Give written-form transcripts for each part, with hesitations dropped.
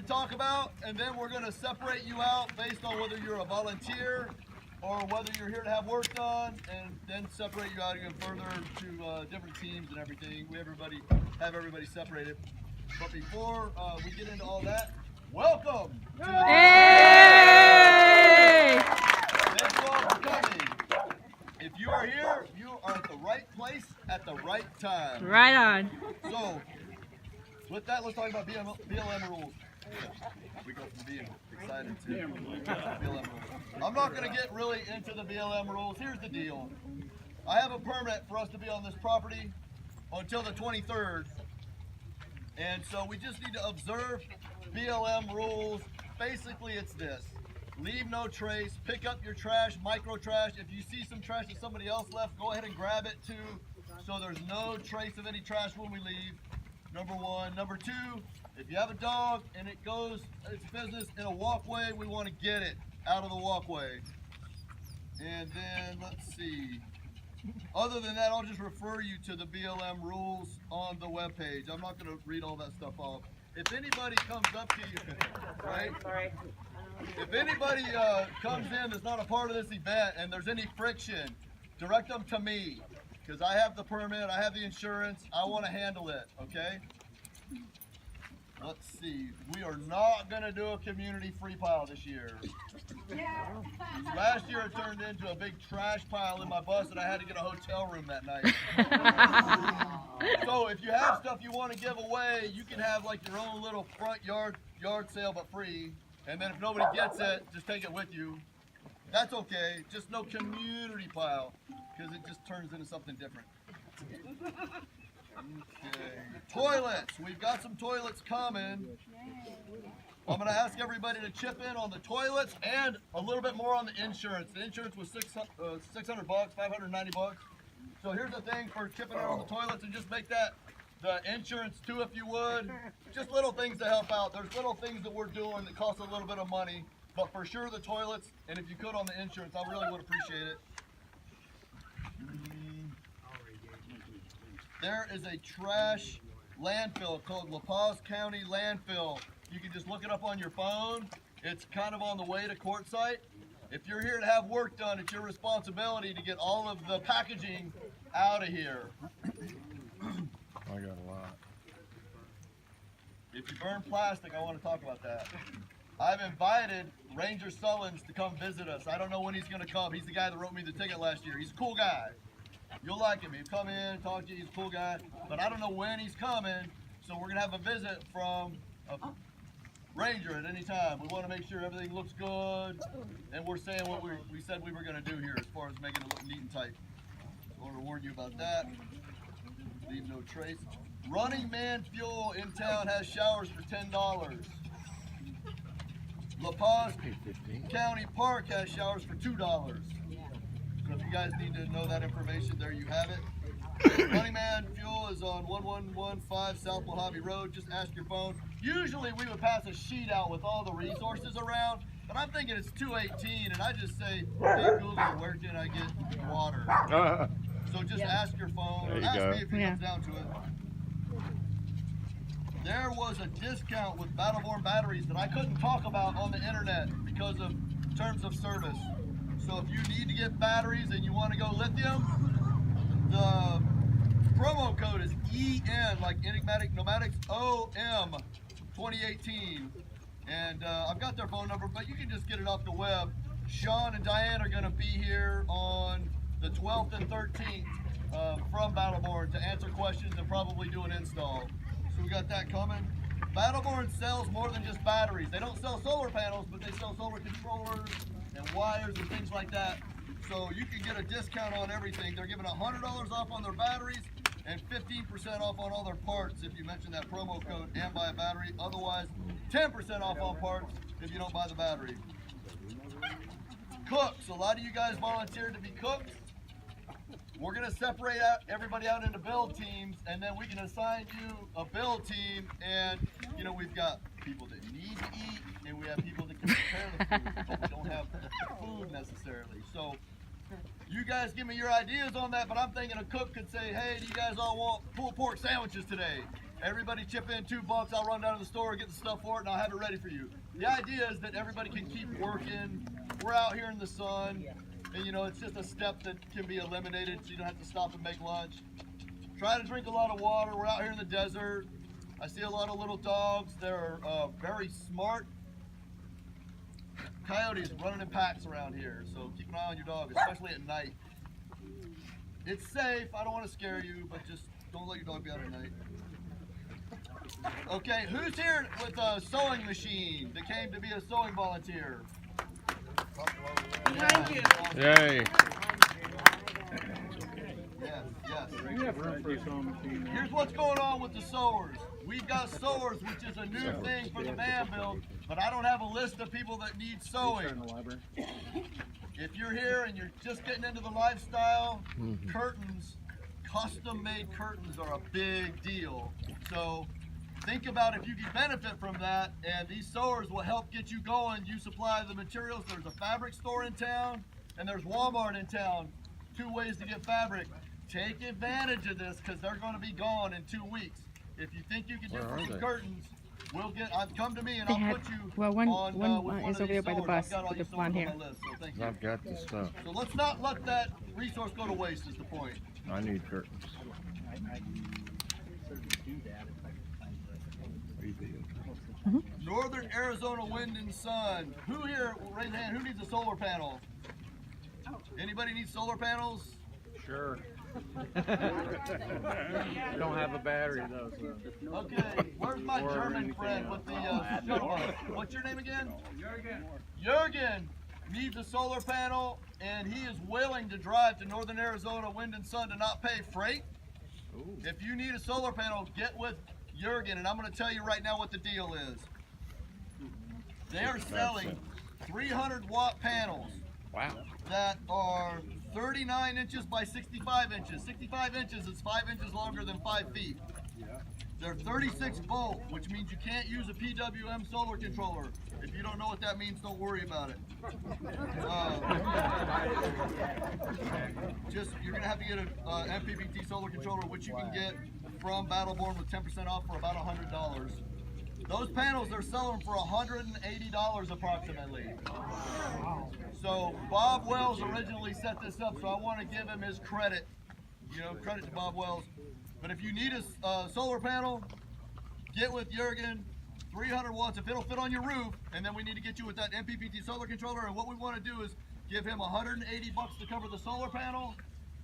talk about, and then we're going to separate you out based on whether you're a volunteer or whether you're here to have work done, and then separate you out even further to different teams and everything. We have everybody separated. But before we get into all that, welcome to the Hey! Thank you all for coming. If you are here, you are at the right place at the right time. Right on. So, with that, let's talk about BLM rules. We go from being excited to BLM rules. I'm not going to get really into the BLM rules. Here's the deal. I have a permit for us to be on this property until the 23rd. And so we just need to observe BLM rules. Basically, it's this. Leave no trace, pick up your trash, micro trash. If you see some trash that somebody else left, go ahead and grab it too, so there's no trace of any trash when we leave. Number one. Number two, if you have a dog and it goes its business in a walkway, we want to get it out of the walkway. And then, let's see. Other than that, I'll just refer you to the BLM rules on the webpage. I'm not going to read all that stuff off. If anybody comes up to you, right? Sorry. If anybody comes in that's not a part of this event and there's any friction, direct them to me, because I have the permit, I have the insurance, I want to handle it, okay? Let's see, we are not going to do a community free pile this year. Last year it turned into a big trash pile in my bus and I had to get a hotel room that night. So if you have stuff you want to give away, you can have like your own little front yard sale but free. And then if nobody gets it, just take it with you. That's okay, just no community pile, because it just turns into something different. Okay, toilets. We've got some toilets coming. I'm going to ask everybody to chip in on the toilets and a little bit more on the insurance. The insurance was $600, $590. So here's the thing for chipping in on the toilets, and just make that the insurance too, if you would. Just little things to help out. There's little things that we're doing that cost a little bit of money, but for sure the toilets, and if you could on the insurance, I really would appreciate it. There is a trash landfill called La Paz County Landfill. You can just look it up on your phone. It's kind of on the way to Quartzsite. If you're here to have work done, it's your responsibility to get all of the packaging out of here. I got a lot. If you burn plastic, I want to talk about that. I've invited Ranger Sullins to come visit us. I don't know when he's going to come. He's the guy that wrote me the ticket last year. He's a cool guy. You'll like him. He'll come in, talk to you. He's a cool guy. But I don't know when he's coming, so we're going to have a visit from a ranger at any time. We want to make sure everything looks good, and we're saying what we said we were going to do here as far as making it look neat and tight. So I want to warn you about that. Leave no trace. Running Man Fuel in town has showers for $10. La Paz County Park has showers for $2. So if you guys need to know that information, there you have it. Running Man Fuel is on 1115 South Mojave Road. Just ask your phone. Usually we would pass a sheet out with all the resources around, but I'm thinking it's 218, and I just say, hey Google, where can I get water? So just ask your phone. There you Ask go. me if it comes down to it. There was a discount with Battleborn batteries that I couldn't talk about on the internet because of terms of service. So if you need to get batteries and you want to go lithium, the promo code is EN, like Enigmatic Pneumatics, OM 2018. And I've got their phone number, but you can just get it off the web. Sean and Diane are going to be here on the 12th and 13th from Battleborn to answer questions and probably do an install. So we got that coming. Battleborn sells more than just batteries. They don't sell solar panels, but they sell solar controllers and wires and things like that. So you can get a discount on everything. They're giving $100 off on their batteries and 15% off on all their parts if you mention that promo code and buy a battery. Otherwise, 10% off on parts if you don't buy the battery. Cooks. A lot of you guys volunteered to be cooks. We're going to separate everybody out into build teams, and then we can assign you a build team. And, you know, we've got people that need to eat, and we have people that can prepare the food, but we don't have the food necessarily. So you guys give me your ideas on that, but I'm thinking a cook could say, hey, do you guys all want pulled pork sandwiches today? Everybody chip in $2. I'll run down to the store, get the stuff for it, and I'll have it ready for you. The idea is that everybody can keep working. We're out here in the sun, and you know, it's just a step that can be eliminated so you don't have to stop and make lunch. Try to drink a lot of water. We're out here in the desert. I see a lot of little dogs. They're very smart. Coyotes running in packs around here, so keep an eye on your dog, especially at night. It's safe. I don't want to scare you, but just don't let your dog be out at night. Okay, who's here with a sewing machine that came to be a sewing volunteer? Thank you. Yay. Yes. Here's what's going on with the sewers. We've got sewers, which is a new thing for the van build, but I don't have a list of people that need sewing. If you're here and you're just getting into the lifestyle, curtains, custom-made curtains are a big deal. So think about if you can benefit from that, and these sewers will help get you going. You supply the materials. There's a fabric store in town, and there's Walmart in town. 2 ways to get fabric. Take advantage of this because they're going to be gone in 2 weeks. If you think you can do some curtains, we'll get. Come to me and I'll put you one on. is over there by the bus with the blonde hair. I've got the stuff. So let's not let that resource go to waste. Is the point. I need curtains. Northern Arizona Wind and Sun. Who here? Raise a hand. Who needs a solar panel? Anybody need solar panels? Sure. I don't have a battery though. So. Okay, where's my German friend with the shuttle bus? What's your name again? Jürgen. Jürgen needs a solar panel, and he is willing to drive to Northern Arizona Wind and Sun to not pay freight. Ooh. If you need a solar panel, get with Jürgen, and I'm going to tell you right now what the deal is. They are selling 300-watt panels. Wow. That are 39 inches by 65 inches. 65 inches is 5 inches longer than 5 feet. They're 36 volt, which means you can't use a PWM solar controller. If you don't know what that means, don't worry about it. You're gonna have to get an MPPT solar controller, which you can get from Battleborn with 10% off for about $100. Those panels they're selling for $180 approximately. So Bob Wells originally set this up, so I want to give him his credit. You know, credit to Bob Wells. But if you need a solar panel, get with Jürgen. 300 watts if it'll fit on your roof, and then we need to get you with that MPPT solar controller. And what we want to do is give him $180 to cover the solar panel,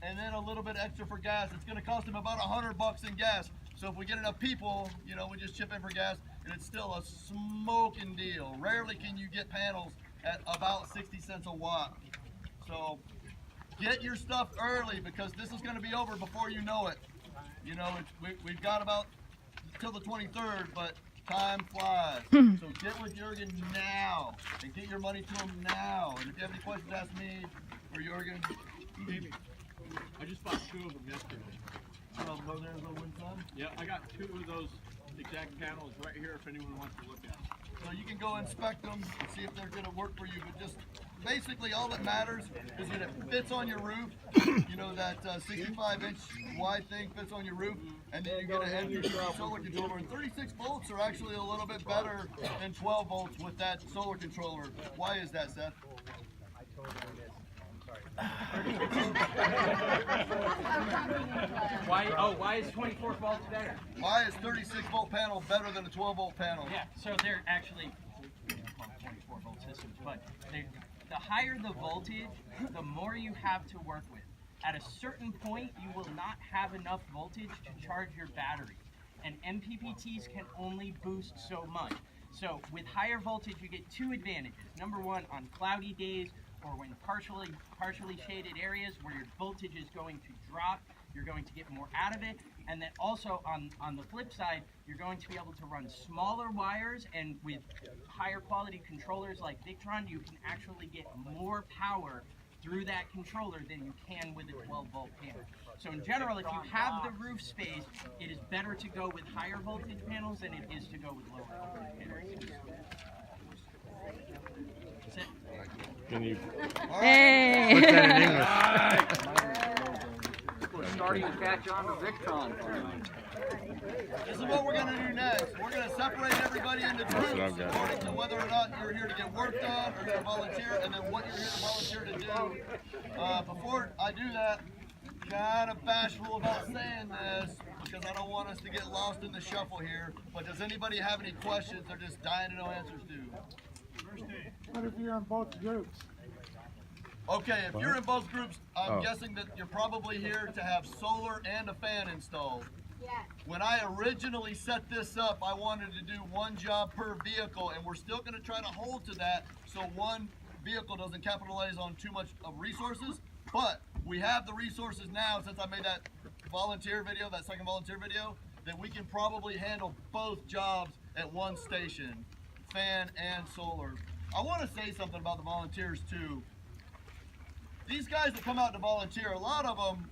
and then a little bit extra for gas. It's going to cost him about $100 in gas. So if we get enough people, you know, we just chip in for gas, and it's still a smoking deal. Rarely can you get panels at about 60 cents a watt. So get your stuff early because this is going to be over before you know it. You know, we've got about till the 23rd, but time flies. So get with Jürgen now and get your money to him now. And if you have any questions, ask me or Jürgen. I just bought 2 of them yesterday. Northern Arizona Wind and Sun? Yeah, I got 2 of those exact panels right here if anyone wants to look at them. So you can go inspect them and see if they're going to work for you. But just basically all that matters is that it fits on your roof. You know, that 65-inch wide thing fits on your roof. And then you get an MPPT solar controller. And 36 volts are actually a little bit better than 12 volts with that solar controller. Why is that, Seth? Why is 24 volts better? Why is 36 volt panel better than a 12 volt panel? Yeah, so they're actually 24 volt systems, but the higher the voltage, the more you have to work with. At a certain point, you will not have enough voltage to charge your battery, and MPPTs can only boost so much. So with higher voltage, you get 2 advantages. Number one, on cloudy days or when partially shaded areas where your voltage is going to drop, you're going to get more out of it. And then also on the flip side, you're going to be able to run smaller wires, and with higher quality controllers like Victron, you can actually get more power through that controller than you can with a 12 volt panel. So in general, if you have the roof space, it is better to go with higher voltage panels than it is to go with lower voltage panels. That's it. Can you Hey! put that in English? We're starting to catch on to Victron. This is what we're going to do next. We're going to separate everybody into what I've groups got. according to whether or not you're here to get work done or to volunteer, and then what you're here to volunteer to do. Before I do that, kind of bashful about saying this because I don't want us to get lost in the shuffle here. But does anybody have any questions they're just dying to know answers to? What if you're in both groups? Okay, if you're in both groups, I'm Oh. guessing that you're probably here to have solar and a fan installed. When I originally set this up, I wanted to do one job per vehicle, and we're still going to try to hold to that so one vehicle doesn't capitalize on too much of resources. But we have the resources now, since I made that volunteer video, that second volunteer video, that we can probably handle both jobs at one station, fan and solar. I want to say something about the volunteers too. These guys that come out to volunteer, a lot of them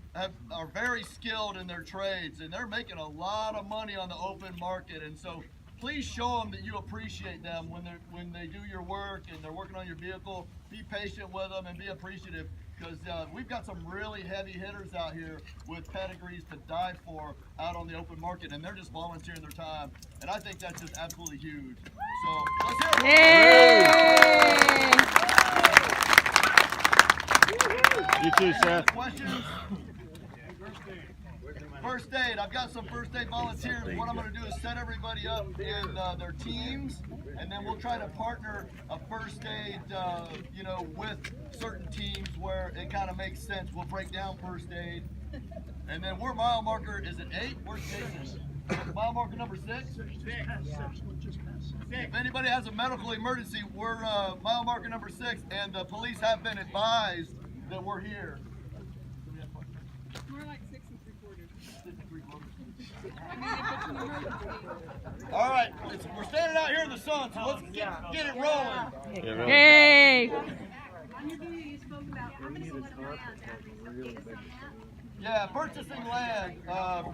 are very skilled in their trades, and they're making a lot of money on the open market. And so please show them that you appreciate them when they do your work and they're working on your vehicle. Be patient with them and be appreciative, because we've got some really heavy hitters out here with pedigrees to die for out on the open market, and they're just volunteering their time. And I think that's just absolutely huge. So let's hear it. Yay! You too, Seth. Questions? First aid. I've got some first aid volunteers. What I'm going to do is set everybody up in their teams, and then we'll try to partner a first aid, with certain teams where it kind of makes sense. We'll break down first aid, and then we're mile marker. Is it 8? Where's Jason? Mile marker number 6. If anybody has a medical emergency, we're mile marker number 6, and the police have been advised that we're here. More like 6 3/4. All right, we're standing out here in the sun, so let's get it rolling. Yeah, really. Yay! On your video, you spoke about how many someone land after Yeah, purchasing land. I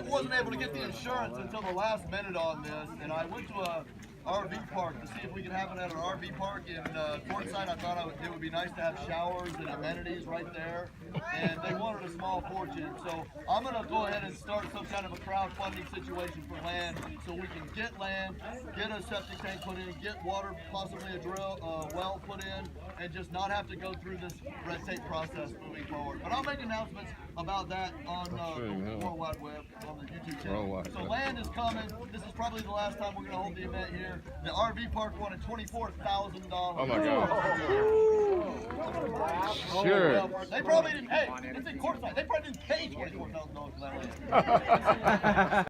wasn't able to get the insurance until the last minute on this, and I went to a RV park to see if we could have it at an RV park in Quartzsite. I thought it would be nice to have showers and amenities right there, and they wanted a small fortune. So I'm going to go ahead and start some kind of a crowdfunding situation for land, so we can get land, get a septic tank put in, get water, possibly a well put in, and just not have to go through this red tape process moving forward. But I'll make announcements about that on the World Wide Web, on the YouTube channel. So land is coming. This is probably the last time we're going to hold the event here. The RV park wanted $24,000. Oh my God. Sure. They probably didn't. Hey, it's in Quartzsite. They probably didn't pay $24,000 for that land.